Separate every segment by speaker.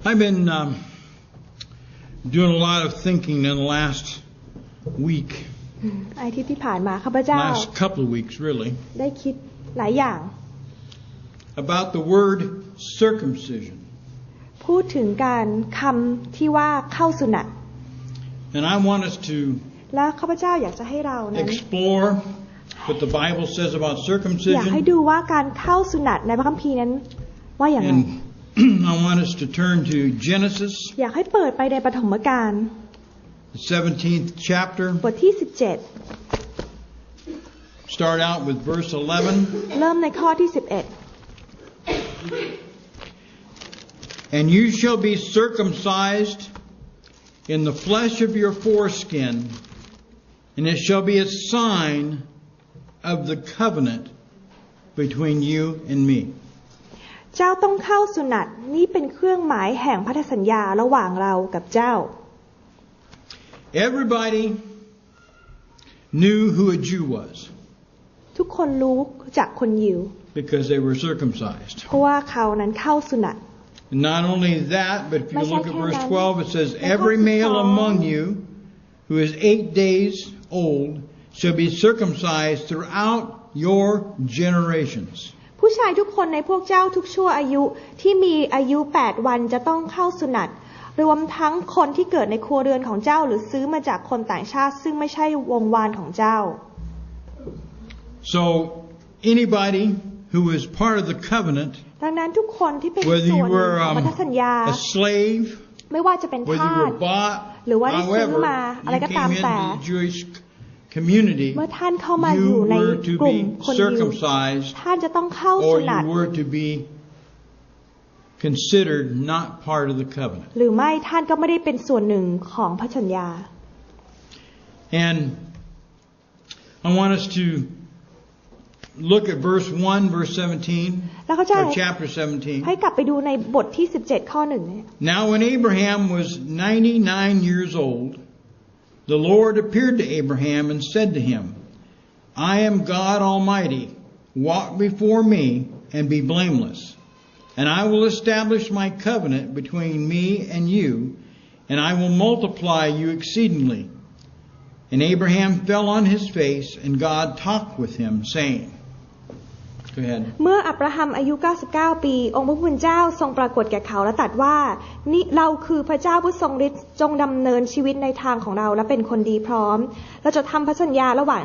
Speaker 1: I've been doing a lot of thinking in the last week.
Speaker 2: อาทิตย์ที่ผ่านมาข้าพเจ้า
Speaker 1: Last couple of weeks, really.
Speaker 2: ได้คิดหลายอย่าง
Speaker 1: About the word circumcision.
Speaker 2: พูดถึงการคำที่ว่าเข้าสุนัต
Speaker 1: And I want us to
Speaker 2: และข้าพเจ้าอยากจะให้เรานั้น
Speaker 1: explore what the Bible says about
Speaker 2: อยากให้
Speaker 1: circumcision.
Speaker 2: ดูว่าการเข้าสุนัตในพระคัมภีร์นั้นว่าอย่างไร
Speaker 1: And I want us to turn to Genesis,
Speaker 2: อยากให้เปิดไปในปฐมกาล
Speaker 1: the 17th chapter.
Speaker 2: บทที่
Speaker 1: Start out with verse 11.
Speaker 2: 17เริ่มในข้อที่
Speaker 1: And you shall be circumcised in the flesh of your foreskin, and it shall be a sign of the covenant between you and me.
Speaker 2: 11เจ้าต้องเข้าสุนัตนี่เป็นเครื่องหมายแห่งพันธสัญญาระหว่างเรากับเจ้า
Speaker 1: Everybody knew who a Jew was
Speaker 2: ทุกคนรู้จักคนยิว
Speaker 1: because they were circumcised.
Speaker 2: เพราะว่าเขานั้นเข้าสุนัต
Speaker 1: And not only that, but if you look at verse 12, it says, Every male among you who is 8 days old shall be circumcised throughout your generations.
Speaker 2: ผู้ชายทุกคนในพวกเจ้าทุกชั่วอายุที่มีอายุ8วันจะต้องเข้าสุนัตรวมทั้งคนที่เกิดในครัวเรือนของเจ้าหรือซื้อมาจากคนต่างชาติซึ่งไม่ใช่วงวานของเจ้า
Speaker 1: So anybody who is part of the covenant,
Speaker 2: ดังนั้นทุกคนที่เป็น
Speaker 1: whether
Speaker 2: ส่ว
Speaker 1: you
Speaker 2: นหนึ่ง
Speaker 1: were
Speaker 2: ของพันธสัญญา
Speaker 1: a slave,
Speaker 2: ไม่ว่าจะเป็น
Speaker 1: whether
Speaker 2: ทา
Speaker 1: you
Speaker 2: ส
Speaker 1: were bought,
Speaker 2: หรือว่าได้ซื้อ
Speaker 1: however,
Speaker 2: มาอะไร
Speaker 1: you
Speaker 2: ก็ตาม
Speaker 1: came
Speaker 2: แต่
Speaker 1: into the Jewish community,
Speaker 2: เมื่อท่านเข้ามาอยู่
Speaker 1: you
Speaker 2: ใน
Speaker 1: were to
Speaker 2: กลุ่ม
Speaker 1: be
Speaker 2: คนยิว
Speaker 1: circumcised,
Speaker 2: ท่านจะต้องเข้าสุ
Speaker 1: or
Speaker 2: นัต
Speaker 1: you were to be considered not part of the covenant.
Speaker 2: หรือไม่ท่านก็ไม่ได้เป็นส่วนหนึ่งของพันธสัญญา
Speaker 1: And I want us to look at verse 1, verse 17,
Speaker 2: แล้วก็จะ
Speaker 1: or chapter 17.
Speaker 2: ให้กลับไปดูในบทที่17ข้อ1เนี่ย
Speaker 1: Now when Abraham was 99 years old, the Lord appeared to Abraham and said to him, I am God Almighty. Walk before me and be blameless. And I will establish my covenant between me and you, and I will multiply you exceedingly. And Abraham fell on his face, and God talked with him, saying, Go ahead.
Speaker 2: เมื่ออับราฮัมอายุ99ปีองค์พระผู้เป็นเจ้าทรงปรากฏแก่เขาและตรัสว่านี่เราคือพระเจ้าผู้ทรงฤทธิ์จงดำเนินชีวิตในทางของเราและเป็นคนดีพร้อมเราจะทำพันธสัญญาระหว่าง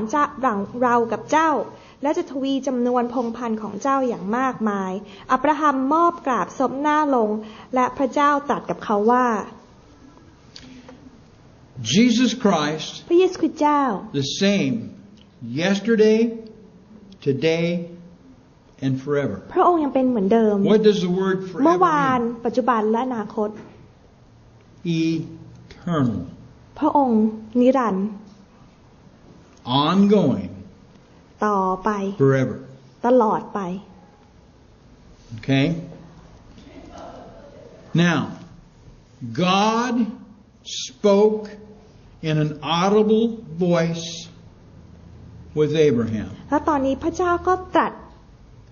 Speaker 2: เรากับเจ้าและจะทวีจำนวนพงศ์พันธุ์ของเจ้าอย่างมากมายอับราฮัมมอบกราบซบหน้าลงและพระเจ้าตรัสกับเขาว่า
Speaker 1: Jesus Christ,
Speaker 2: พระเยซูคริสต์เจ้า
Speaker 1: the same yesterday, today, and forever.
Speaker 2: พระองค์ยังเป็นเหมือนเดิม
Speaker 1: What does the word
Speaker 2: เมื่อ
Speaker 1: forever
Speaker 2: วาน
Speaker 1: mean?
Speaker 2: ปัจจุบันและอนาคต
Speaker 1: Eternal.
Speaker 2: พระองค์นิรันดร์
Speaker 1: Ongoing.
Speaker 2: ต่อไป
Speaker 1: Forever.
Speaker 2: ตลอดไป
Speaker 1: Okay? Now, God spoke in an audible voice with Abraham.
Speaker 2: แล้วตอนนี้พระเจ้าก็ตรัส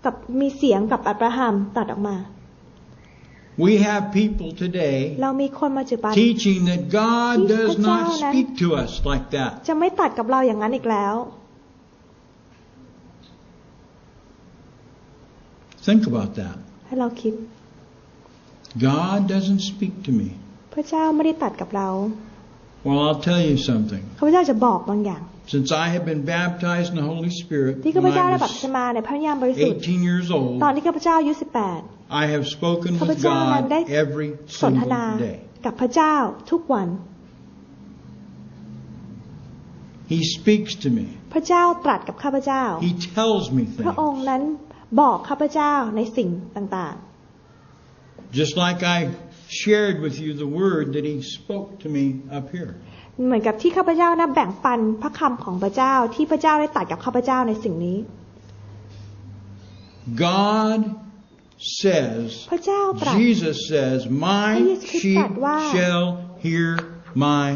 Speaker 2: กับมีเสียงกับอับราฮัมตรัสออกมา
Speaker 1: We have people today
Speaker 2: เรามีคนมาปัจจุบัน
Speaker 1: teaching that God does not speak to us like that.
Speaker 2: จะไม่ตรัสกับเราอย่างนั้นอีกแล้ว
Speaker 1: Think about that.
Speaker 2: ให้เราคิด
Speaker 1: God doesn't speak to me.
Speaker 2: พระเจ้าไม่ได้ตรัสกับเรา
Speaker 1: Well, I'll tell you something.
Speaker 2: ข้าพเจ้าจะบอกบางอย่าง
Speaker 1: Since I have been baptized in the Holy Spirit
Speaker 2: ที่ข้าพ
Speaker 1: when
Speaker 2: เจ้า
Speaker 1: I
Speaker 2: ได้บัพ
Speaker 1: was
Speaker 2: ติศมาในพระวิญญาณบริสุทธิ์
Speaker 1: 18 years
Speaker 2: ตอน
Speaker 1: old,
Speaker 2: ที่ข้าพเจ้าอายุ
Speaker 1: I have spoken
Speaker 2: ข้าพ
Speaker 1: with
Speaker 2: เจ้านั้น
Speaker 1: God
Speaker 2: ได้
Speaker 1: every
Speaker 2: สนทนา
Speaker 1: single day.
Speaker 2: กับพระเจ้าทุกวัน
Speaker 1: He speaks to me.
Speaker 2: พระเจ้าตรัสกับข้าพเจ้า
Speaker 1: He tells me
Speaker 2: พระองค์
Speaker 1: things.
Speaker 2: นั้นบอกข้าพเจ้าในสิ่งต่าง
Speaker 1: Just like I shared with you the word that He spoke to me up here.
Speaker 2: ๆเหมือนกับที่ข้าพเจ้านะแบ่งปันพระคำของพระเจ้าที่พระเจ้าได้ตรัสกับข้าพเจ้าในสิ่งนี้
Speaker 1: God says,
Speaker 2: พระเจ้าตรัส
Speaker 1: Jesus says, My
Speaker 2: พระเยซูคริสต์
Speaker 1: sheep
Speaker 2: ตรัสว่า
Speaker 1: shall hear my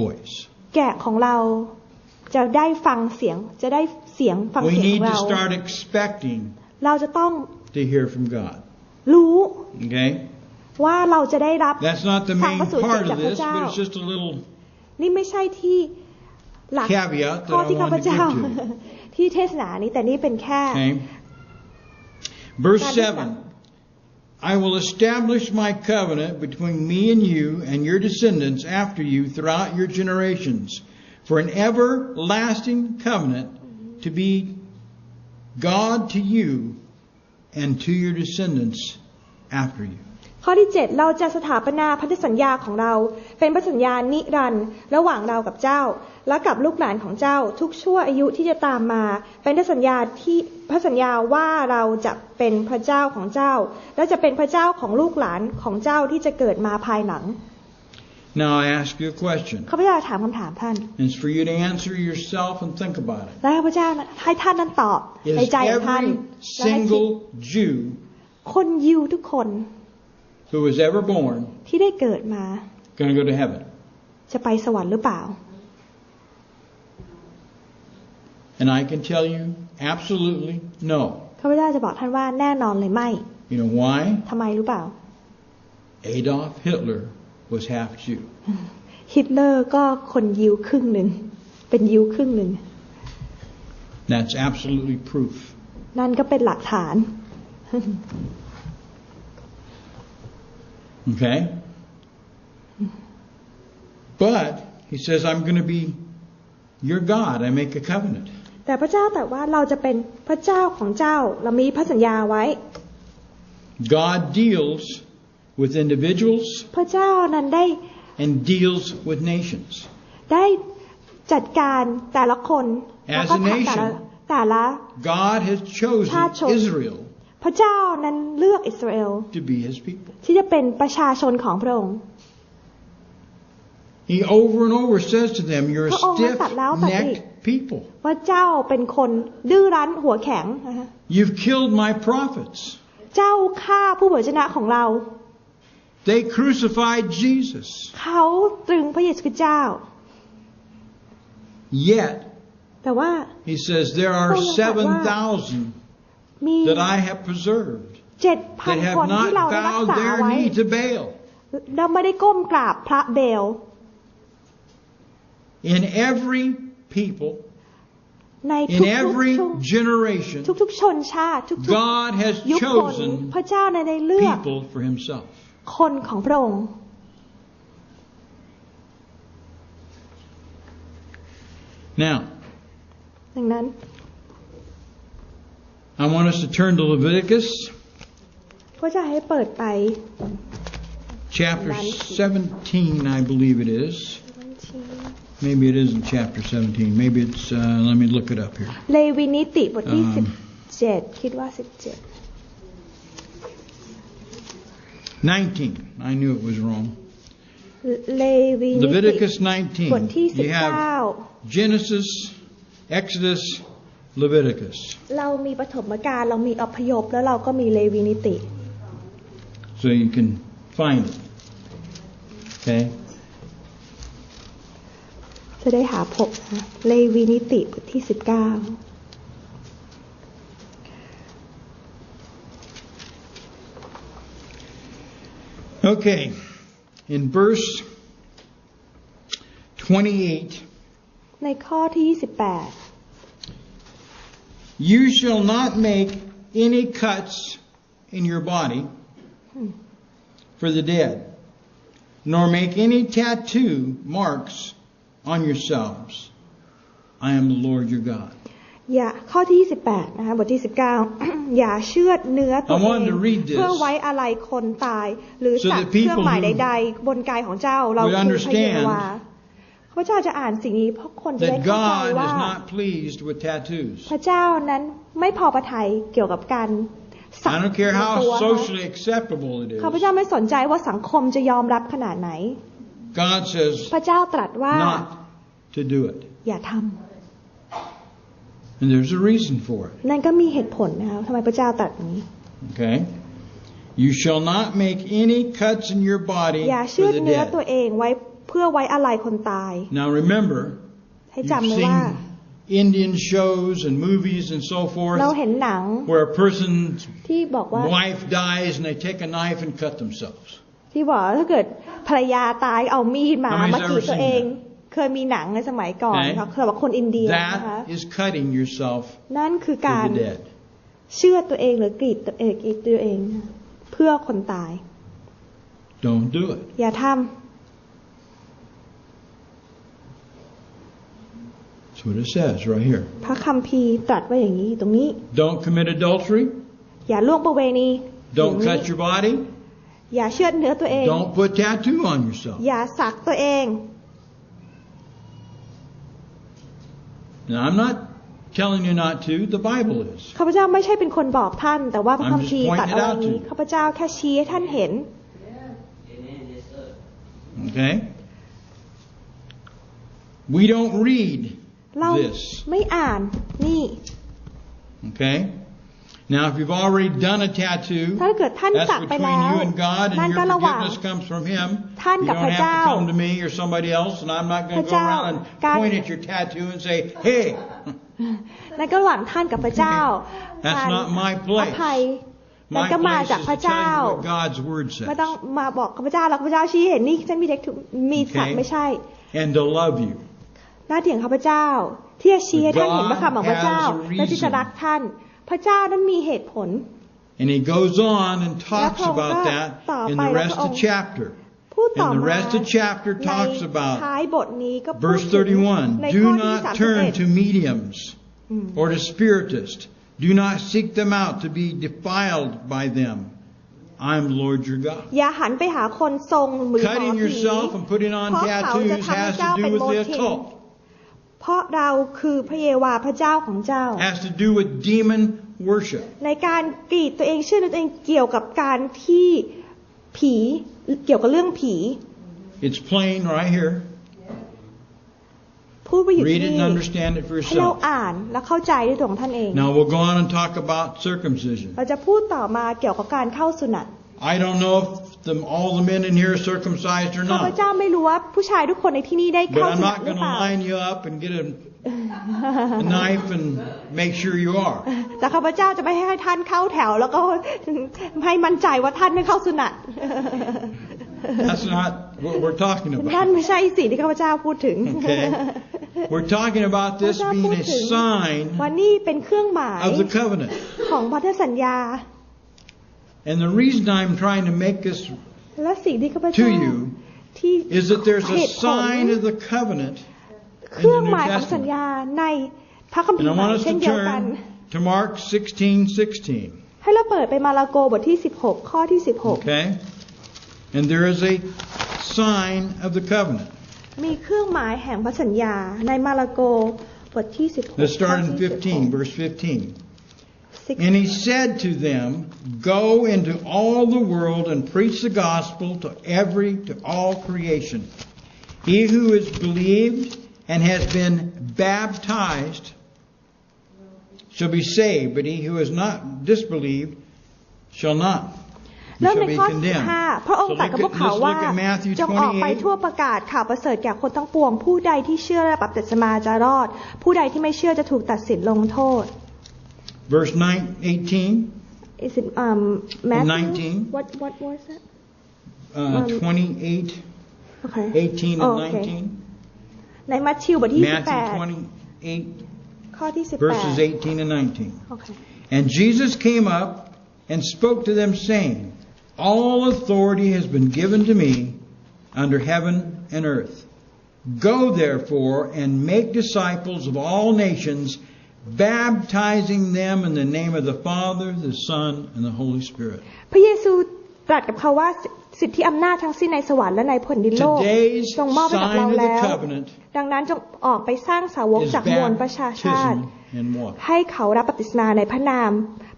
Speaker 1: voice.
Speaker 2: แกะของเราจะได้ฟังเสียงจะได้เสียงฟัง
Speaker 1: We
Speaker 2: เสียงข
Speaker 1: need
Speaker 2: อง
Speaker 1: to
Speaker 2: เรา
Speaker 1: start expecting
Speaker 2: เราจะต้อง
Speaker 1: to hear from God.
Speaker 2: รู้
Speaker 1: Okay?
Speaker 2: ว่าเราจะได้รับ
Speaker 1: That's not the
Speaker 2: ทาง
Speaker 1: main
Speaker 2: พระสุรเสีย
Speaker 1: part
Speaker 2: งจา
Speaker 1: of
Speaker 2: กพระ
Speaker 1: this,
Speaker 2: เจ้า
Speaker 1: but it's just a little
Speaker 2: นี่ไม่ใช่ที่หลัก
Speaker 1: caveat
Speaker 2: ข้อ
Speaker 1: that I
Speaker 2: ที่ข้าพ
Speaker 1: wanted to
Speaker 2: เจ้า
Speaker 1: give to you.
Speaker 2: ที่เทศนานี้แต่นี่เป็นแค่
Speaker 1: Okay? Verse 7. I will establish my covenant between me and you and your descendants after you throughout your generations for an everlasting covenant to be God to you and to your descendants after you.
Speaker 2: ข้อที่ 7 เราจะสถาปนาพันธสัญญาของเราเป็นพันธสัญญานิรันดร์ระหว่างเรากับเจ้าและกับลูกหลานของเจ้าทุกชั่วอายุที่จะตามมาเป็นพันธสัญญาที่พันธสัญญาว่าเราจะเป็นพระเจ้าของเจ้าและจะเป็นพระเจ้าของลูกหลานของเจ้าที่จะเกิดมาภายหลัง
Speaker 1: Now I ask you a question.
Speaker 2: ข้าพเจ้าถามคำถามท่าน
Speaker 1: And it's for you to answer yourself and think about it.
Speaker 2: และข้าพเจ้าให้ท่านนั้นตอบใน
Speaker 1: Is
Speaker 2: ใจของท่าน
Speaker 1: every
Speaker 2: และให้คิด
Speaker 1: single Jew
Speaker 2: คนยิวทุกคน
Speaker 1: who was ever born
Speaker 2: ที่ได้เกิดมา
Speaker 1: going to go to heaven?
Speaker 2: จะไปสวรรค์หรือเปล่า
Speaker 1: And I can tell you absolutely no.
Speaker 2: ข้าพเจ้าจะบอกท่านว่าแน่นอนเลยไม่
Speaker 1: You know why?
Speaker 2: ทำไมรู้เปล่า
Speaker 1: Adolf Hitler was half Jew.
Speaker 2: ฮิตเลอร์ก็คนยิวครึ่งหนึ่งเป็นยิวครึ่งหนึ่ง
Speaker 1: That's absolutely proof.
Speaker 2: นั่นก็เป็นหลักฐาน
Speaker 1: Okay? But he says, I'm going to be your God. I make a covenant.
Speaker 2: แต่พระเจ้าแต่ว่าเราจะเป็นพระเจ้าของเจ้าเรามีพระสัญญาไว้
Speaker 1: God deals with individuals
Speaker 2: พระเจ้านั้นได้
Speaker 1: and deals with nations.
Speaker 2: ได้จัดการแต่ละคนแล้วก็
Speaker 1: As a
Speaker 2: ทำ
Speaker 1: nation
Speaker 2: แต่ละ
Speaker 1: God has chosen
Speaker 2: ชาติชน
Speaker 1: Israel
Speaker 2: พระเจ้านั้นเลือกอิสราเอล
Speaker 1: to be his people.
Speaker 2: ที่จะเป็นประชาชนของพระองค์
Speaker 1: He over and over says to them, you're a
Speaker 2: พระองค์ตัดแล้วตัดอีก
Speaker 1: stiff-necked people.
Speaker 2: ว่าเจ้าเป็นคนดื้อรั้นหัวแข็งนะคะ
Speaker 1: You've killed my prophets.
Speaker 2: เจ้าฆ่าผู้เผยชนะของเรา
Speaker 1: They crucified Jesus.
Speaker 2: เขาตรึงพระเยซูคริสต์เจ้า
Speaker 1: Yet,
Speaker 2: แต่ว่า
Speaker 1: he says, there are
Speaker 2: พระองค์ตรัสว่า
Speaker 1: 7,000
Speaker 2: มี
Speaker 1: that I have preserved
Speaker 2: 7,000
Speaker 1: that
Speaker 2: คน
Speaker 1: have
Speaker 2: ที่เรา
Speaker 1: not
Speaker 2: ได้รัก
Speaker 1: bowed
Speaker 2: ษา
Speaker 1: their
Speaker 2: ไว้
Speaker 1: knee to Baal.
Speaker 2: เราไม่ได้ก้มกราบพระเบล
Speaker 1: In every people,
Speaker 2: ใน
Speaker 1: in every generation,
Speaker 2: ทุกชนชาติทุก
Speaker 1: God has
Speaker 2: ยุคคน
Speaker 1: chosen
Speaker 2: พระเจ้าได้เลือก
Speaker 1: people for himself.
Speaker 2: คนของพระองค์
Speaker 1: Now,
Speaker 2: ดังนั้น
Speaker 1: I want us to turn to Leviticus
Speaker 2: พระเจ้าให้เปิดไป
Speaker 1: chapter 17, I believe it is. Maybe it isn't chapter 17. Maybe it's, let me look it up here.
Speaker 2: เลวีนิติบทที่17คิดว่า17
Speaker 1: 19. I knew it was wrong.
Speaker 2: เลวีนิติ
Speaker 1: Leviticus
Speaker 2: บทที่
Speaker 1: 19. You have Genesis, Exodus, Leviticus.
Speaker 2: เรามีปฐมกาลเรามีอพยพแล้วเราก็มีเลวีนิติ
Speaker 1: So you can find it. Okay?
Speaker 2: จะได้หาพบนะเลวีนิติบทที่19
Speaker 1: Okay. In verse 28,
Speaker 2: ในข้อที่28
Speaker 1: you shall not make any cuts in your body for the dead, nor make any tattoo marks on yourselves. I am the Lord your God.
Speaker 2: ข้อที่28นะคะบทที่19 อย่าเชือดเนื้อตัวเองเพื่อไว้อาลัยคนตายหรือสักเครื่องหมายใดๆบนกายของเจ้าเราคือพระเยโฮวาห์พระเจ้าจะอ่านสิ่งนี้เพราะคนจะได้
Speaker 1: That
Speaker 2: เข้าใจ
Speaker 1: God
Speaker 2: ว่า
Speaker 1: is not pleased with tattoos.
Speaker 2: พระเจ้านั้นไม่พอพระทัยเกี่ยวกับการสัก
Speaker 1: I don't care
Speaker 2: ในตัว
Speaker 1: how socially acceptable it
Speaker 2: ข้าพ
Speaker 1: is.
Speaker 2: เจ้าไม่สนใจว่าสังคมจะยอมรับขนาดไหน
Speaker 1: God says
Speaker 2: พระเจ้าตรัสว่า
Speaker 1: not to do it.
Speaker 2: อย่าท
Speaker 1: And there's a reason for it.
Speaker 2: ำนั่นก็มีเหตุผลนะคะทำไมพระเจ้าตรัสนี้
Speaker 1: Okay? You shall not make any cuts in your body
Speaker 2: อย่าเชื
Speaker 1: for
Speaker 2: อด
Speaker 1: the
Speaker 2: เนื้อตัว
Speaker 1: dead.
Speaker 2: เองไว้เพื่อไว้อาลัยคนตาย
Speaker 1: Now remember,
Speaker 2: ให้
Speaker 1: you've
Speaker 2: จำไว้ว่า
Speaker 1: seen Indian shows and movies and so forth
Speaker 2: เราเห็นหนัง
Speaker 1: where a person's
Speaker 2: ที่บอกว่า
Speaker 1: wife dies and they take a knife and cut themselves.
Speaker 2: ที่บอกถ้าเกิดภรรยาตายเอามีดมา
Speaker 1: How many's
Speaker 2: กรีด
Speaker 1: ever
Speaker 2: ตัวเอง
Speaker 1: seen
Speaker 2: เคยมีหนังในสมัยก่อน
Speaker 1: Okay.
Speaker 2: เขาสำหรับคนอินเดียนะคะ
Speaker 1: That is cutting yourself
Speaker 2: นั่นคือ
Speaker 1: to
Speaker 2: การ
Speaker 1: the dead.
Speaker 2: เชื่อตัวเองหรือกรีดตัวเองเพื่อคนตาย
Speaker 1: Don't do it.
Speaker 2: อย่าท
Speaker 1: That's what it says right here.
Speaker 2: ำพระคัมภีร์ตรัสไว้อย่างนี้ตรงนี้
Speaker 1: Don't commit adultery.
Speaker 2: อย่าล่วงประเวณี
Speaker 1: Don't
Speaker 2: อย่างนี้
Speaker 1: cut your body.
Speaker 2: อย่าเชือดเนื้อตัวเอง
Speaker 1: Don't put tattoo on yourself.
Speaker 2: อย่าสักตัวเอง
Speaker 1: Now, I'm not telling you not to. The Bible is.
Speaker 2: ข้าพเจ้าไม่ใช่เป็นคนบอกท่าน แต่ว่าพระคัมภีร์
Speaker 1: I'm just
Speaker 2: ตรัสเอาไว้
Speaker 1: pointing it out
Speaker 2: นี้
Speaker 1: to you.
Speaker 2: ข้าพเจ้าแค่ชี้ให้ท่านเห็น
Speaker 1: Okay? We don't read
Speaker 2: เรา
Speaker 1: this.
Speaker 2: ไม่อ่านนี่
Speaker 1: Okay? Now, if you've already done a tattoo,
Speaker 2: ถ้าเกิดท่าน
Speaker 1: that's
Speaker 2: สักไป
Speaker 1: between
Speaker 2: แล้ว
Speaker 1: you and God,
Speaker 2: นั่
Speaker 1: and
Speaker 2: น
Speaker 1: your
Speaker 2: ก็ระหว่าง
Speaker 1: forgiveness comes from Him.
Speaker 2: ท่าน
Speaker 1: You
Speaker 2: กับ
Speaker 1: don't
Speaker 2: พระ
Speaker 1: have
Speaker 2: เจ้า
Speaker 1: to come to me or somebody else, and I'm not going
Speaker 2: พ
Speaker 1: to
Speaker 2: ระ
Speaker 1: go
Speaker 2: เจ้า
Speaker 1: around and
Speaker 2: การ
Speaker 1: point at your tattoo and say, "Hey."
Speaker 2: นั่นก็ระหว่างท่านกับพระเจ้า
Speaker 1: That's
Speaker 2: การ
Speaker 1: not my
Speaker 2: อ
Speaker 1: place.
Speaker 2: ภัยนั่น
Speaker 1: My
Speaker 2: ก็มา
Speaker 1: place
Speaker 2: จาก
Speaker 1: is
Speaker 2: พ
Speaker 1: to
Speaker 2: ระเจ้า
Speaker 1: tell you what God's Word
Speaker 2: ไม่ต้อง
Speaker 1: says
Speaker 2: มาบอกข้าพเจ้าแล้วข้าพเจ้าชี้เห็นนี่ฉันมีเด็กมีสัก
Speaker 1: Okay.
Speaker 2: ไม่ใช่
Speaker 1: and to love you.
Speaker 2: หน้าที่ของข้าพเจ้า ที่จะชี้ให้ท่าน
Speaker 1: God
Speaker 2: เห็นพระคำของพระเจ้า
Speaker 1: has a reason.
Speaker 2: และที่จะรักท่าน พระเจ้านั้นมีเหตุผล
Speaker 1: And he goes on and talks
Speaker 2: แล้วพระองค์
Speaker 1: about that
Speaker 2: ก็ต่อ
Speaker 1: in
Speaker 2: ไป
Speaker 1: the
Speaker 2: แล้ว
Speaker 1: rest
Speaker 2: พระอ
Speaker 1: of
Speaker 2: งค์
Speaker 1: the chapter.
Speaker 2: พูดต่อ
Speaker 1: And the
Speaker 2: มา
Speaker 1: rest of the chapter
Speaker 2: ใน
Speaker 1: talks about
Speaker 2: ท้ายบทนี้ก็พูด
Speaker 1: verse
Speaker 2: ถึง
Speaker 1: 31.
Speaker 2: ใน
Speaker 1: Do
Speaker 2: ข้อที่
Speaker 1: not turn to
Speaker 2: 31
Speaker 1: mediums or to spiritists. Do not seek them out to be defiled by them. I'm Lord your God.
Speaker 2: อย่าหันไปหาคนทรงหรือหมอ
Speaker 1: Cutting
Speaker 2: ผี
Speaker 1: yourself and putting on
Speaker 2: เพราะเขาจะ
Speaker 1: tattoos
Speaker 2: ทำให้
Speaker 1: has
Speaker 2: เจ้า
Speaker 1: to
Speaker 2: เป็น
Speaker 1: do with
Speaker 2: โม
Speaker 1: the
Speaker 2: ทิน
Speaker 1: occult.
Speaker 2: เพราะเราคือพระเยโวาห์พระเจ้าของเจ้า
Speaker 1: Has to do with demon worship.
Speaker 2: ในการกรีดตัวเองเชื่อในตัวเองเกี่ยวกับการที่ผีเกี่ยวกับเรื่องผี
Speaker 1: It's plain right here.
Speaker 2: พูดไปอยู่
Speaker 1: Read
Speaker 2: ที่
Speaker 1: it
Speaker 2: นี่
Speaker 1: and understand it for
Speaker 2: ให้เรา
Speaker 1: yourself.
Speaker 2: อ่านและเข้าใจด้วยตัวของท่านเอง
Speaker 1: Now we'll go on and talk about circumcision.
Speaker 2: เราจะพูดต่อมาเกี่ยวกับการเข้าสุนัต
Speaker 1: I don't know if all the men in here are circumcised or
Speaker 2: ข้าพ
Speaker 1: not.
Speaker 2: เจ้าไม่รู้ว่าผู้ชายทุกคนในที่นี่ได้
Speaker 1: But
Speaker 2: เข้า
Speaker 1: I'm
Speaker 2: สุนัต
Speaker 1: not
Speaker 2: หรือ
Speaker 1: going
Speaker 2: เป
Speaker 1: to
Speaker 2: ล่า
Speaker 1: line you up and get a knife and make sure you are.
Speaker 2: แต่ข้าพเจ้าจะไม่ให้ท่านเข้าแถว แล้วก็ให้มั่นใจว่าท่านไม่เข้าสุนัต
Speaker 1: That's not what we're talking
Speaker 2: นั่น
Speaker 1: about.
Speaker 2: ไม่ใช่สิ่งที่ข้าพเจ้าพูดถึง
Speaker 1: Okay. We're talking about
Speaker 2: ข้าพ
Speaker 1: this
Speaker 2: เจ้า
Speaker 1: being
Speaker 2: พูด
Speaker 1: a
Speaker 2: ถึง
Speaker 1: sign
Speaker 2: ว่านี่เป็นเครื่องหมาย
Speaker 1: of the covenant.
Speaker 2: ของพันธสัญญา
Speaker 1: And the reason I'm trying to make this
Speaker 2: และสิ่งที่ข้าพ
Speaker 1: to
Speaker 2: เจ้า
Speaker 1: you
Speaker 2: ที่
Speaker 1: is that there's
Speaker 2: เห
Speaker 1: a
Speaker 2: ตุผล
Speaker 1: sign of the covenant
Speaker 2: เค
Speaker 1: in
Speaker 2: รื่อง
Speaker 1: the
Speaker 2: ห
Speaker 1: New
Speaker 2: มายของสัญ
Speaker 1: Testament.
Speaker 2: ญาในพระคัมภี
Speaker 1: And
Speaker 2: ร์
Speaker 1: I
Speaker 2: ใหม่
Speaker 1: want us
Speaker 2: เช่น
Speaker 1: to
Speaker 2: เดียวกัน
Speaker 1: turn to Mark 16:16.
Speaker 2: ให้เราเปิดไปมาระโกบทที่ 16 ข้อที่
Speaker 1: Okay? And there is a sign of the covenant.
Speaker 2: 16 มีเครื่องหมายแห่งพระสัญญาในมาระโกบทที่ 16
Speaker 1: Let's
Speaker 2: ข้อ
Speaker 1: start in
Speaker 2: ที่
Speaker 1: 15, verse 15.
Speaker 2: 16
Speaker 1: And he said to them, Go into all the world and preach the gospel to all creation. He who is believed and has been baptized shall be saved, but he who has not disbelieved shall not. He
Speaker 2: เริ่ม
Speaker 1: shall
Speaker 2: ใน
Speaker 1: be
Speaker 2: ข้อ
Speaker 1: condemned.
Speaker 2: 15พระองค์ตรัสกับพวกเขา
Speaker 1: let's
Speaker 2: ว่า
Speaker 1: look at Matthew
Speaker 2: จงออกไปทั่ว
Speaker 1: 28.
Speaker 2: ประกาศข่าวประเสริฐแก่คนทั้งปวง ผู้ใดที่เชื่อและบัพติศมาจะรอด ผู้ใดที่ไม่เชื่อจะถูกตัดสินลงโทษ
Speaker 1: Verse 18,
Speaker 2: Is it Matthew
Speaker 1: 19.
Speaker 2: What was it
Speaker 1: 28,
Speaker 2: Okay
Speaker 1: 18 and
Speaker 2: โอเค ในมัทธิวบทที่
Speaker 1: 19. Matthew
Speaker 2: 18
Speaker 1: 28,
Speaker 2: ข้อที่
Speaker 1: verses
Speaker 2: 18
Speaker 1: 18 and 19.
Speaker 2: Okay
Speaker 1: And Jesus came up and spoke to them, saying, All authority has been given to me under heaven and earth. Go therefore and make disciples of all nations, baptizing them in the name of the Father, the Son, and the Holy Spirit.
Speaker 2: พระเยซูตรัสกับเขาว่าสิทธิอำนาจทั้งสิ้นในสวรรค์และในแผ่นดินโลก
Speaker 1: Today's
Speaker 2: ทรงมอบให้กับเรา
Speaker 1: sign of the
Speaker 2: แล้ว
Speaker 1: covenant
Speaker 2: ดังนั้นจงออกไปสร้างสาวก
Speaker 1: is
Speaker 2: จากมวลประชาชาติ
Speaker 1: baptism in water.
Speaker 2: ให้เขารับบัพติศมาในพระนาม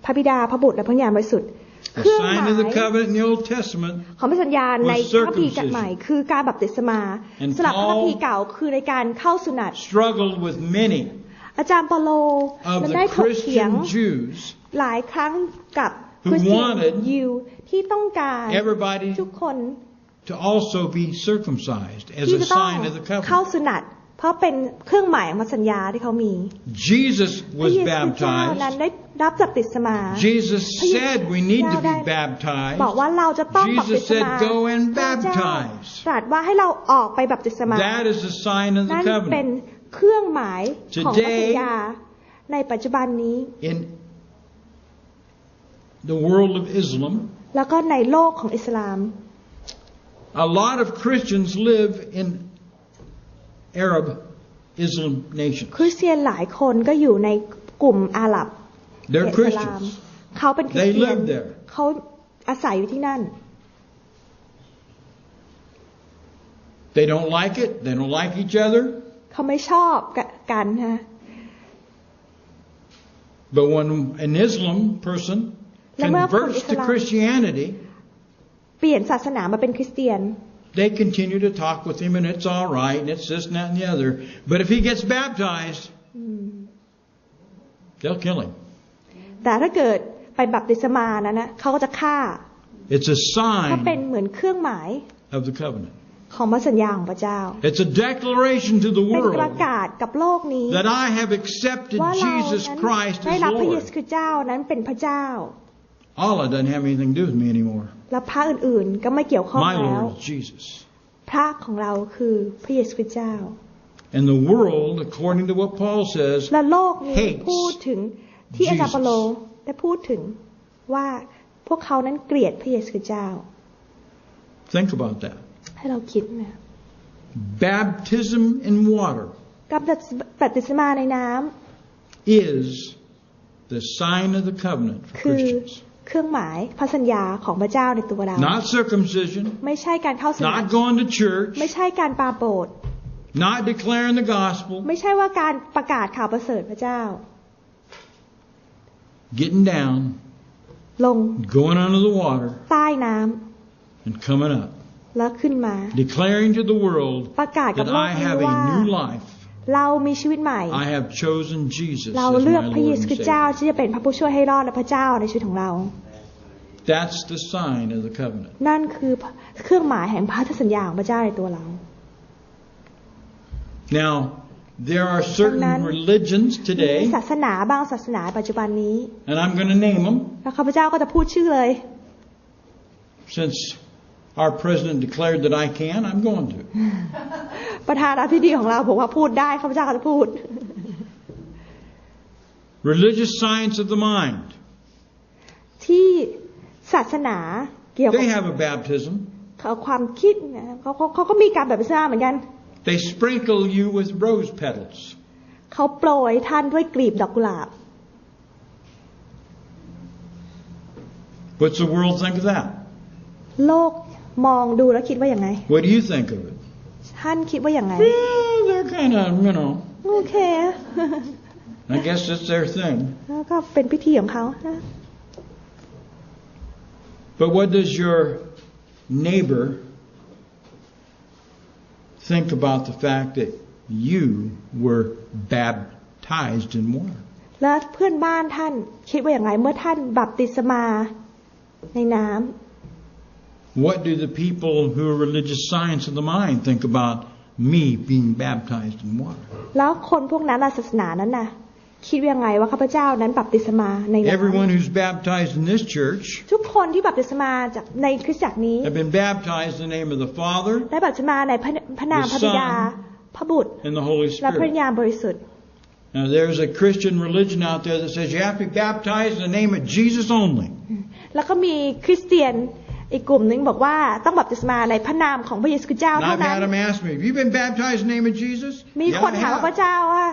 Speaker 2: พระบิดาพระบุตรและพระญาณบริสุทธิ์ เค
Speaker 1: The
Speaker 2: รื่องหมา
Speaker 1: sign of the
Speaker 2: ย
Speaker 1: covenant in the Old Testament
Speaker 2: ของพระสัญญาณใน
Speaker 1: was
Speaker 2: พระคัมภีร์ใหม่ คือการบัพติศมา
Speaker 1: And
Speaker 2: สำหรับพระคัมภีร์
Speaker 1: Paul
Speaker 2: เก่าคือในการเข้าสุนัต
Speaker 1: struggled with many
Speaker 2: อาจารย์เปาโล
Speaker 1: of
Speaker 2: และ
Speaker 1: the
Speaker 2: ได้ถกเถียง
Speaker 1: Christian Jews
Speaker 2: หลายครั้งกับ
Speaker 1: who
Speaker 2: คริสเตียน
Speaker 1: wanted
Speaker 2: ยิวที่ต้องการ
Speaker 1: everybody
Speaker 2: ทุกคน
Speaker 1: to also be circumcised as
Speaker 2: ที่
Speaker 1: a
Speaker 2: จะต้อง
Speaker 1: sign of the
Speaker 2: เข้า
Speaker 1: covenant.
Speaker 2: สุนัตเพราะเป็นเครื่องหมายของสัญญาที่เขามี
Speaker 1: Jesus
Speaker 2: พระ
Speaker 1: was
Speaker 2: เยซูเจ้านั้น
Speaker 1: baptized
Speaker 2: ได้ รับบัพติศมา
Speaker 1: Jesus said we need to be
Speaker 2: บอก
Speaker 1: baptized.
Speaker 2: ว่าเราจะต้องบัพติ
Speaker 1: Jesus
Speaker 2: ศ
Speaker 1: said
Speaker 2: มา
Speaker 1: go and
Speaker 2: พระเจ้า
Speaker 1: baptize.
Speaker 2: ตรัสว่าให้เราออกไปบัพติศมา
Speaker 1: That is a sign of
Speaker 2: นั่
Speaker 1: the
Speaker 2: นเป็น
Speaker 1: covenant.
Speaker 2: เครื่องหมายของพันธ
Speaker 1: Today
Speaker 2: ญาในปัจจุบันนี้
Speaker 1: In the world of Islam,
Speaker 2: แล้วก็ในโลกของอิสลาม
Speaker 1: a lot of Christians live in Arab Islam
Speaker 2: ค
Speaker 1: nations.
Speaker 2: ริสเตียนหลายคนก็อยู่ในกลุ่มอาหรับ
Speaker 1: They're
Speaker 2: อิสลาม
Speaker 1: Christians.
Speaker 2: เขาเป็นคริส
Speaker 1: They
Speaker 2: เตียน
Speaker 1: live there.
Speaker 2: เขาอาศัยอยู่ที่นั่น
Speaker 1: They don't like it. They don't like each other.
Speaker 2: เขาไม่ชอบกันฮะ
Speaker 1: But when an Islam person
Speaker 2: และเมื่อคนอิ
Speaker 1: converts
Speaker 2: ส
Speaker 1: to
Speaker 2: ลาม
Speaker 1: Christianity,
Speaker 2: เปลี่ยนศาสนามาเป็นคริสเตียน
Speaker 1: they continue to talk with him and it's all right and it's this and that and the other. But if he gets baptized, they'll kill him.
Speaker 2: แต่ถ้าเกิดไปบัพติศมานั้นนะเขาก็จะฆ่า
Speaker 1: It's a
Speaker 2: เขาเป็น
Speaker 1: sign
Speaker 2: เหมือนเครื่องหมาย
Speaker 1: of the covenant.
Speaker 2: ของพระสัญญาของพระเจ้า
Speaker 1: It's a declaration to the
Speaker 2: เป็น
Speaker 1: world
Speaker 2: ประกาศกับโลกนี้
Speaker 1: that I have accepted
Speaker 2: ว่าเรา
Speaker 1: Jesus
Speaker 2: นั้น
Speaker 1: Christ
Speaker 2: ได้
Speaker 1: as
Speaker 2: รับพระเย
Speaker 1: Lord.
Speaker 2: ซูคริสต์เจ้านั้นเป็นพระเจ้า
Speaker 1: Allah doesn't have anything to do with me anymore.
Speaker 2: และพระอื่นๆก็ไม่เกี่ยวข้อง
Speaker 1: My
Speaker 2: แล้ว
Speaker 1: Lord is Jesus.
Speaker 2: พระของเราคือพระเยซูคริสต์เจ้า
Speaker 1: And the world, according to what Paul says,
Speaker 2: และโลกนี้
Speaker 1: hates
Speaker 2: พูดถึงที่อาจารย์
Speaker 1: Jesus
Speaker 2: เปาโลได้พูดถึงว่าพวกเขานั้นเกลียดพระเยซูคริสต์เจ้า
Speaker 1: think about that.
Speaker 2: ให้เราคิดนะ
Speaker 1: Baptism in water
Speaker 2: กับบัพติศมาในน้ำ
Speaker 1: is the sign of the covenant for
Speaker 2: คือ
Speaker 1: Christians.
Speaker 2: เครื่องหมายพระสัญญาของพระเจ้าในตัวเรา
Speaker 1: Not circumcision,
Speaker 2: ไม่ใช่การเข้าสนาม
Speaker 1: not going to church,
Speaker 2: ไม่ใช่การปาโปรด
Speaker 1: not declaring the gospel,
Speaker 2: ไม่ใช่ว่าการประกาศข่าวประเสริฐพระเจ้า
Speaker 1: getting down,
Speaker 2: ลง
Speaker 1: going under the water,
Speaker 2: ใต้น้
Speaker 1: and coming up.
Speaker 2: ำแล้วขึ้นมา
Speaker 1: Declaring to the world
Speaker 2: ประกาศกับ
Speaker 1: that
Speaker 2: โลก
Speaker 1: I
Speaker 2: นี้
Speaker 1: have
Speaker 2: ว่า
Speaker 1: a new life.
Speaker 2: เรามีชีวิตใหม่
Speaker 1: I have chosen Jesus
Speaker 2: เรา
Speaker 1: as
Speaker 2: เลือก
Speaker 1: my
Speaker 2: พระเย
Speaker 1: Lord
Speaker 2: ซู
Speaker 1: and
Speaker 2: คริสต์เจ้า
Speaker 1: Savior.
Speaker 2: ที่จะเป็นพระผู้ช่วยให้รอดและพระเจ้าในชีวิตของเรา
Speaker 1: That's the sign of the covenant.
Speaker 2: นั่นคือเครื่องหมายแห่งพันธสัญญาของพระเจ้าในตัวเรา
Speaker 1: Now, there are certain religions
Speaker 2: มี
Speaker 1: today,
Speaker 2: ศาสนาบางศาสนาปัจจุบันนี้
Speaker 1: and I'm going to name them
Speaker 2: แล้วข้าพเจ้าก็จะพูดชื่อเลย
Speaker 1: since our president declared that I can. I'm going to.
Speaker 2: ประธานาธิบดีของเราบอกว่าพูดได้ข้าพเจ้าก็จะพูด
Speaker 1: Religious science of the mind.
Speaker 2: ที่ศาสนาเกี่ยวกับ
Speaker 1: They have a baptism.
Speaker 2: ความคิดนะเขาก็มีการบัพติศมาเหมือนกัน
Speaker 1: They sprinkle you with rose petals.
Speaker 2: เขาโปรยท่านด้วยกลีบดอกกุหลาบ
Speaker 1: What's the world think of that?
Speaker 2: โลกมองดูแล้วคิดว่าอย่างไง
Speaker 1: What do you think of it?
Speaker 2: ท่านคิดว่าอย่างไง
Speaker 1: Well, they're kind of,
Speaker 2: โอเค
Speaker 1: I guess it's their thing.
Speaker 2: แล้วก็เป็นพิธีของเขา
Speaker 1: But what does your neighbor think about the fact that you were baptized in water?
Speaker 2: แล้วเพื่อนบ้านท่านคิดว่าอย่างไรเมื่อท่านบัพติศมาในน้ำ
Speaker 1: What do the people who are religious science of the mind think about me being baptized in water?
Speaker 2: แล้วคนพวกนั้นศาสนานั้นน่ะคิดว่ายังไงว่าข้าพเจ้านั้นบัพติศมาในน้ำ
Speaker 1: Everyone who's baptized in this church
Speaker 2: ทุกคนที่บัพติศมาจากในคริสตจักรนี้
Speaker 1: have been baptized in the name of the Father
Speaker 2: ได้บัพติศมาในพระนามพระบิดาพระบุตร
Speaker 1: and the Holy
Speaker 2: และพระ
Speaker 1: Spirit.
Speaker 2: วิญญาณบริสุทธิ์
Speaker 1: Now there's a Christian religion out there that says you have to be baptized in the name of Jesus only.
Speaker 2: แล้วก็มีคริสเตียนอีกกลุ่มนึงบอกว่าต้องบัพติศมาในพระนามของพระเยซูคริสต์เจ้า
Speaker 1: And
Speaker 2: เท่า
Speaker 1: I've
Speaker 2: นั้น
Speaker 1: had them ask me, have you been baptized in the name of Jesus?
Speaker 2: มีคนถามว่าพระเจ้าว่า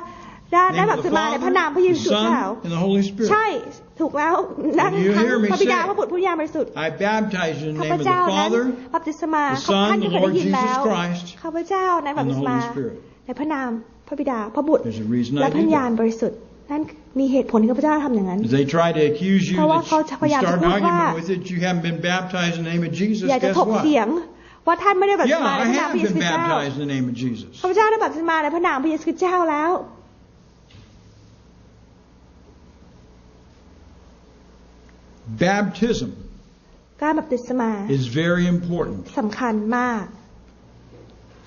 Speaker 2: ได้บัพติศมาในพระนามพระเย
Speaker 1: the
Speaker 2: ซูเจ้า
Speaker 1: Son, and the Holy Spirit.
Speaker 2: ใช่ถูกแล้วนั่น
Speaker 1: And you
Speaker 2: ทั้ง
Speaker 1: hear me
Speaker 2: พระบิดา
Speaker 1: say,
Speaker 2: พระบุตรพระวิญญาณบริสุทธิ์
Speaker 1: I baptize you in the
Speaker 2: ข้า
Speaker 1: name
Speaker 2: พ
Speaker 1: of the
Speaker 2: เจ้านั้น
Speaker 1: Father,
Speaker 2: บัพติศมา
Speaker 1: the Son,
Speaker 2: ท่าน
Speaker 1: the
Speaker 2: เคยได้
Speaker 1: Lord
Speaker 2: ยินแล้
Speaker 1: Jesus
Speaker 2: ว
Speaker 1: Christ,
Speaker 2: ข้าพเจ้านั้นบัพ
Speaker 1: and
Speaker 2: ติ
Speaker 1: the
Speaker 2: ศมา
Speaker 1: Holy Spirit.
Speaker 2: ในพระนามพระบิดาพระบุตร
Speaker 1: There's a reason
Speaker 2: และ
Speaker 1: I
Speaker 2: พระ
Speaker 1: do
Speaker 2: วิญญาณ
Speaker 1: that.
Speaker 2: บริสุทธิ์นั่นมีเหตุผลที่ข้าพเจ้าทำอย่างนั้น
Speaker 1: They try to accuse you
Speaker 2: เพราะว่า
Speaker 1: that
Speaker 2: เขาพยายาม
Speaker 1: you
Speaker 2: จะ
Speaker 1: start
Speaker 2: พู
Speaker 1: an
Speaker 2: ดว่า
Speaker 1: argument with it, you haven't been baptized in the name of Jesus.
Speaker 2: อยากจะ
Speaker 1: Guess
Speaker 2: ถก
Speaker 1: what?
Speaker 2: เถียงว่าท่านไม่ได้บัพติศ
Speaker 1: Yeah,
Speaker 2: มาใน
Speaker 1: I
Speaker 2: พระนาม
Speaker 1: have
Speaker 2: พระเยซู
Speaker 1: been
Speaker 2: คริสต์เจ้า
Speaker 1: baptized in the name of Jesus.
Speaker 2: ข้าพเจ้าได้บัพติศมาในพระนามพระเยซูคริสต์เจ้าแล้ว
Speaker 1: Baptism
Speaker 2: การบัพติศมา
Speaker 1: is very important.
Speaker 2: สำคัญมาก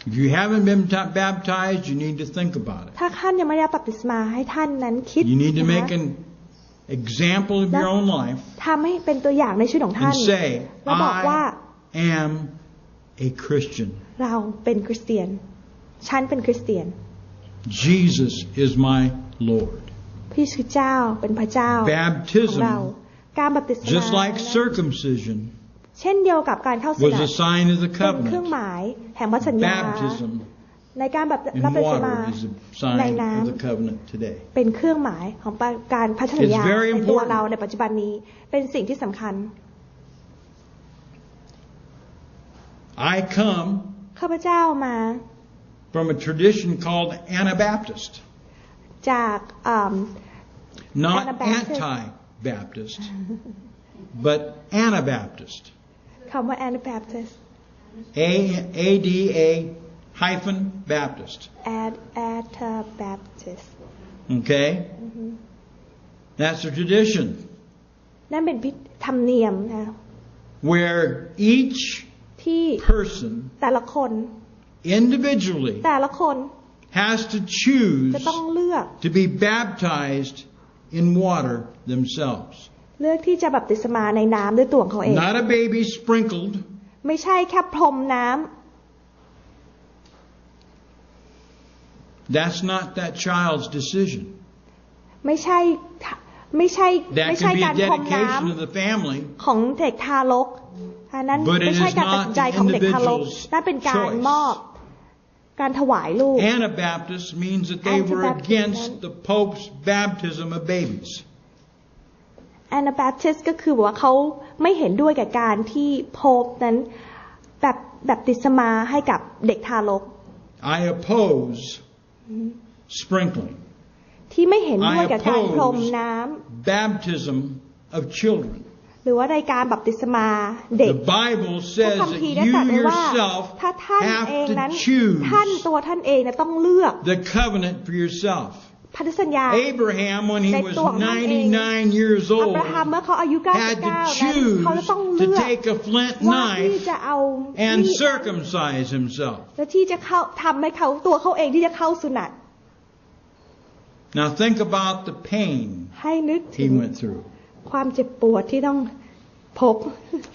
Speaker 1: If you haven't been baptized, you need to think about it.
Speaker 2: ถ้าท่านยังไม่ได้บัพติศมาให้ท่านนั้นคิด
Speaker 1: You need to
Speaker 2: นะคะ
Speaker 1: make example of your own life
Speaker 2: ทำให้เป็นตัวอย่างในชีวิตของท่าน
Speaker 1: and say,
Speaker 2: แล้วบอกว่า
Speaker 1: I am a Christian.
Speaker 2: เราเป็นคริสเตียนฉันเป็นคริสเตียน
Speaker 1: Jesus is my Lord.
Speaker 2: พระเยซูเจ้าเป็นพระเจ้าของเรา การบัพติศมา
Speaker 1: just like circumcision
Speaker 2: เช่นเดียวกับการเข้าส
Speaker 1: was
Speaker 2: นา
Speaker 1: a sign of the
Speaker 2: เป็นเครื่อง
Speaker 1: covenant.
Speaker 2: หมายแห่งพระสัญญา
Speaker 1: Baptism
Speaker 2: ในการบัพ
Speaker 1: in
Speaker 2: ติศมา
Speaker 1: water is a sign
Speaker 2: ในน้
Speaker 1: of the covenant today.
Speaker 2: ำเป็นเครื่องหมายของการพัฒนา
Speaker 1: It's very
Speaker 2: ในตัว
Speaker 1: important.
Speaker 2: เราในปัจจุบันนี้เป็นสิ่งที่สำคัญ
Speaker 1: I come
Speaker 2: ข้าพเจ้ามา
Speaker 1: from a tradition called Anabaptist,
Speaker 2: จาก
Speaker 1: not
Speaker 2: Anabaptist.
Speaker 1: anti-Baptist, but Anabaptist.
Speaker 2: คำว่า Anabaptist
Speaker 1: A-D-A hyphen Baptist.
Speaker 2: Anabaptist
Speaker 1: Okay? That's a tradition
Speaker 2: นั่นเป็นธรรมเนียมนะ
Speaker 1: where each
Speaker 2: ที่
Speaker 1: person
Speaker 2: แต่ละคน
Speaker 1: individually
Speaker 2: แต่ละคน
Speaker 1: has to choose
Speaker 2: จะต้องเลือก
Speaker 1: to be baptized in water themselves.
Speaker 2: เลือกที่จะบัพติศมาในน้ำด้วยตัวของเขาเอง
Speaker 1: Not a baby sprinkled.
Speaker 2: ไม่ใช่แค่พรมน้ำ
Speaker 1: That's not that child's decision.
Speaker 2: ไม่ใช่
Speaker 1: That
Speaker 2: ไม่ใช่
Speaker 1: can be
Speaker 2: การ
Speaker 1: a
Speaker 2: พรมน้
Speaker 1: dedication of the family,
Speaker 2: ำของเด็กทารกอันนั้น
Speaker 1: but it
Speaker 2: ไม่ใช่
Speaker 1: is
Speaker 2: การตัด
Speaker 1: not
Speaker 2: สินใจของเด็กทารก
Speaker 1: the individual's
Speaker 2: นั่นเป็นการ
Speaker 1: choice.
Speaker 2: มอบการถวายลูก
Speaker 1: Anabaptist means that they were
Speaker 2: Anti-Baptist
Speaker 1: against the Pope's baptism of babies.
Speaker 2: Anabaptist ก็คือว่าเขาไม่เห็นด้วยกับการที่โพปนั้นแบบติศมาให้กับเด็กทารก
Speaker 1: I oppose sprinkling.
Speaker 2: ที่ไม่เห็นด้วยกับการพรม
Speaker 1: I
Speaker 2: น้
Speaker 1: Baptism of children.
Speaker 2: ำหรือว่าในการบัพติศมาเด็ก
Speaker 1: The Bible
Speaker 2: พระ
Speaker 1: says
Speaker 2: คัมภีร์ได้
Speaker 1: that
Speaker 2: ตรัส
Speaker 1: you
Speaker 2: ไว้ว่า
Speaker 1: yourself
Speaker 2: ถ้าท่านเอง
Speaker 1: have
Speaker 2: นั้น
Speaker 1: to choose
Speaker 2: ตัวท่านเองต้องเลือก
Speaker 1: the covenant for yourself.
Speaker 2: พันธสัญญา
Speaker 1: Abraham, when he was 99 years
Speaker 2: อั
Speaker 1: old,
Speaker 2: บราฮัมเมื่อเขาอายุ
Speaker 1: had
Speaker 2: 99
Speaker 1: to
Speaker 2: นั้น
Speaker 1: choose
Speaker 2: เขาจะต้องเลื
Speaker 1: to
Speaker 2: อก
Speaker 1: take a flint
Speaker 2: ว่าที่
Speaker 1: knife
Speaker 2: จะเอา
Speaker 1: and
Speaker 2: มีด
Speaker 1: circumcise himself.
Speaker 2: และที่จะเข้าทำให้เขาตัวเขาเองที่จะเข้าสุนัต
Speaker 1: Now think about the pain
Speaker 2: ให้นึกถึ
Speaker 1: he
Speaker 2: ง
Speaker 1: went through.
Speaker 2: ความเจ็บปวดที่ต้องพบ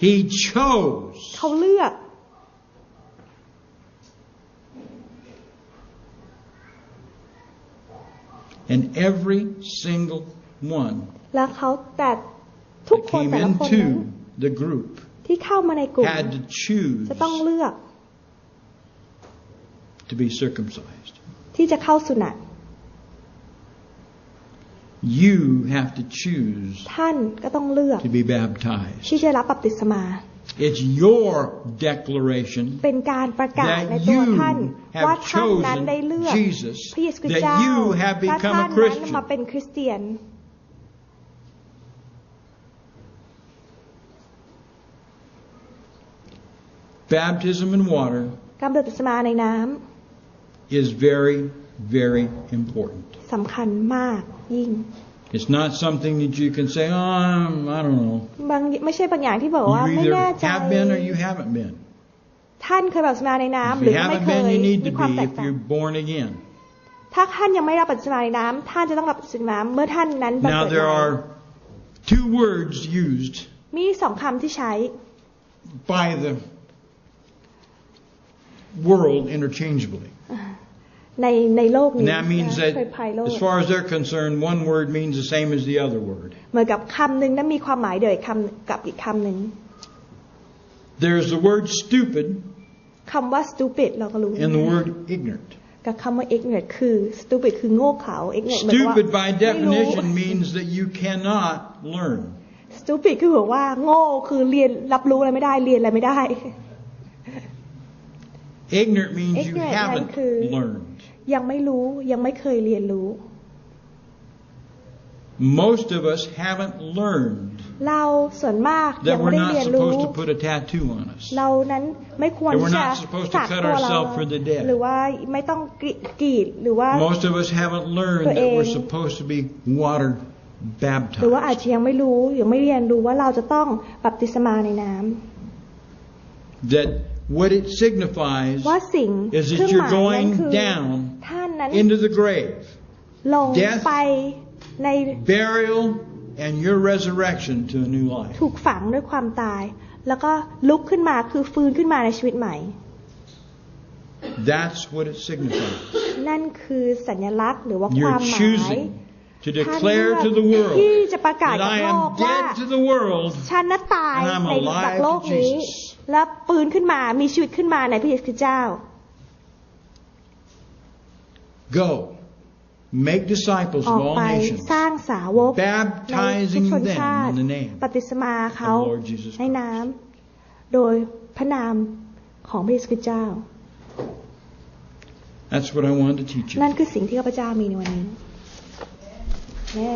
Speaker 1: He chose
Speaker 2: เขาเลือก
Speaker 1: and every single one
Speaker 2: แล้วเขาแต่ทุก
Speaker 1: that
Speaker 2: คน
Speaker 1: came
Speaker 2: แต่ละคนนั้น
Speaker 1: into the group
Speaker 2: ที่เข้ามาในกลุ่ม
Speaker 1: had to choose
Speaker 2: จะต้องเลือก
Speaker 1: to be circumcised.
Speaker 2: ที่จะเข้าสุนัต
Speaker 1: You have to choose
Speaker 2: ท่านก็ต้องเลือก
Speaker 1: to be baptized.
Speaker 2: ที่จะรับบัพติศมา
Speaker 1: It's your declaration
Speaker 2: เป็นการประกาศ
Speaker 1: that
Speaker 2: ในตัว
Speaker 1: you
Speaker 2: ท่านว่า
Speaker 1: have
Speaker 2: ท่านนั้นได้
Speaker 1: chosen
Speaker 2: เลือก
Speaker 1: Jesus,
Speaker 2: พระเยซูคริสต์เจ้า
Speaker 1: that you have
Speaker 2: และ
Speaker 1: become
Speaker 2: ท่า
Speaker 1: a
Speaker 2: นนั้น
Speaker 1: Christian.
Speaker 2: มาเป็นคริสเตียน
Speaker 1: Baptism in water
Speaker 2: การบัพติศมาในน้ำ
Speaker 1: is very, very important.
Speaker 2: สำคัญมากยิ่ง
Speaker 1: It's not something that you can say, I don't know.
Speaker 2: ไม่ใช่บางอย่างที่บอกว่า
Speaker 1: You
Speaker 2: ไม่
Speaker 1: either
Speaker 2: แน่ใจ
Speaker 1: have been or you haven't been.
Speaker 2: ท่านเคยบัพติศมาในน้ำ
Speaker 1: If
Speaker 2: หรือ
Speaker 1: you
Speaker 2: ไม่
Speaker 1: haven't
Speaker 2: เคย
Speaker 1: been, you need
Speaker 2: มี
Speaker 1: to
Speaker 2: ความ
Speaker 1: be
Speaker 2: แตก
Speaker 1: if
Speaker 2: ต่าง
Speaker 1: you're born again.
Speaker 2: ถ้าท่านยังไม่รับบัพติศมาในน้ำท่านจะต้องรับบัพติศมาเมื่อท่านนั้นบัง
Speaker 1: Now
Speaker 2: เกิด
Speaker 1: there
Speaker 2: ใหม่
Speaker 1: are two words used
Speaker 2: มีสองคำที่ใช้
Speaker 1: by the world interchangeably.
Speaker 2: ในโลก
Speaker 1: And
Speaker 2: นี้
Speaker 1: that means
Speaker 2: เคย
Speaker 1: that
Speaker 2: ภัยโลก
Speaker 1: as far as they're concerned, one word means the same as the other word.
Speaker 2: เหมือนกับคำหนึ่งนั้นมีความหมายเดียวกับอีกคำหนึ่ง
Speaker 1: There's the word stupid
Speaker 2: คำว่า stupid เราก็รู้
Speaker 1: and the word ignorant.
Speaker 2: กับคำว่า ignorant คือ stupid คือโง่เขลา ignorant เหมือนว่า
Speaker 1: Stupid by
Speaker 2: ไม่รู้
Speaker 1: definition means that you cannot learn.
Speaker 2: stupid คือแบบว่าโง่คือเรียนรับรู้อะไรไม่ได้เรียนอะไรไม่ได้
Speaker 1: Ignorant means you
Speaker 2: Ignorant นั่น
Speaker 1: haven't
Speaker 2: คือ
Speaker 1: learned.
Speaker 2: ยังไม่รู้ยังไม่เคยเรียนรู้
Speaker 1: Most of us haven't learned
Speaker 2: เราส่วนมากยั
Speaker 1: that
Speaker 2: งไม่
Speaker 1: we're
Speaker 2: ได้
Speaker 1: not
Speaker 2: เรียนรู้
Speaker 1: supposed to put a tattoo on us.
Speaker 2: เรานั้นไม่ควร
Speaker 1: That we're
Speaker 2: จะ
Speaker 1: not supposed to
Speaker 2: สัก
Speaker 1: cut
Speaker 2: ตัวเรา
Speaker 1: ourselves for the dead.
Speaker 2: หรือว่าไม่ต้องกรีดหรือว่า
Speaker 1: Most of us haven't learned that we're supposed to be water
Speaker 2: หรือว่าอาจ
Speaker 1: baptized.
Speaker 2: จะยังไม่รู้ยังไม่เรียนรู้ว่าเราจะต้องบัพติศมาในน้ำ
Speaker 1: That what it signifies
Speaker 2: ว่าสิ่ง
Speaker 1: is
Speaker 2: เครื่
Speaker 1: that
Speaker 2: องหมาย
Speaker 1: you're
Speaker 2: นั้น
Speaker 1: going
Speaker 2: คือ
Speaker 1: down
Speaker 2: ท่านนั้น
Speaker 1: into the grave,
Speaker 2: ลง
Speaker 1: death
Speaker 2: ไปใน
Speaker 1: burial, and your resurrection to a new life.
Speaker 2: ถูกฝังด้วยความตาย แล้วก็ลุกขึ้นมาคือฟื้นขึ้นมาในชีวิตใหม่
Speaker 1: That's what it signifies.
Speaker 2: นั่นคือสัญลักษณ์หรือว่าค
Speaker 1: You're
Speaker 2: วามหมาย
Speaker 1: choosing to declare to the world
Speaker 2: ที่จะประกาศ
Speaker 1: that
Speaker 2: กับ
Speaker 1: I
Speaker 2: โล
Speaker 1: am
Speaker 2: กว่า
Speaker 1: dead to the world
Speaker 2: ฉันน่ะตาย
Speaker 1: and I'm
Speaker 2: ใน
Speaker 1: alive
Speaker 2: จากโลก
Speaker 1: to
Speaker 2: นี้
Speaker 1: Jesus.
Speaker 2: และฟื้นขึ้นมามีชีวิตขึ้นมาในพระเยซูคริสต์เจ้า
Speaker 1: Go, make disciples
Speaker 2: อ
Speaker 1: of
Speaker 2: อก
Speaker 1: all
Speaker 2: ไป
Speaker 1: nations,
Speaker 2: สร้างสาวกในทุก
Speaker 1: baptizing
Speaker 2: ชน
Speaker 1: them
Speaker 2: ชาติ
Speaker 1: in the name
Speaker 2: ปฏิสมาเขา
Speaker 1: of the Lord Jesus
Speaker 2: ใน
Speaker 1: Christ.
Speaker 2: น้ำโดยพระนามของพระเยซูคริสต์เจ้า
Speaker 1: That's what I wanted to teach you.
Speaker 2: นั่นคือสิ่งที่ข้าพเจ้ามีในวันนี้แม่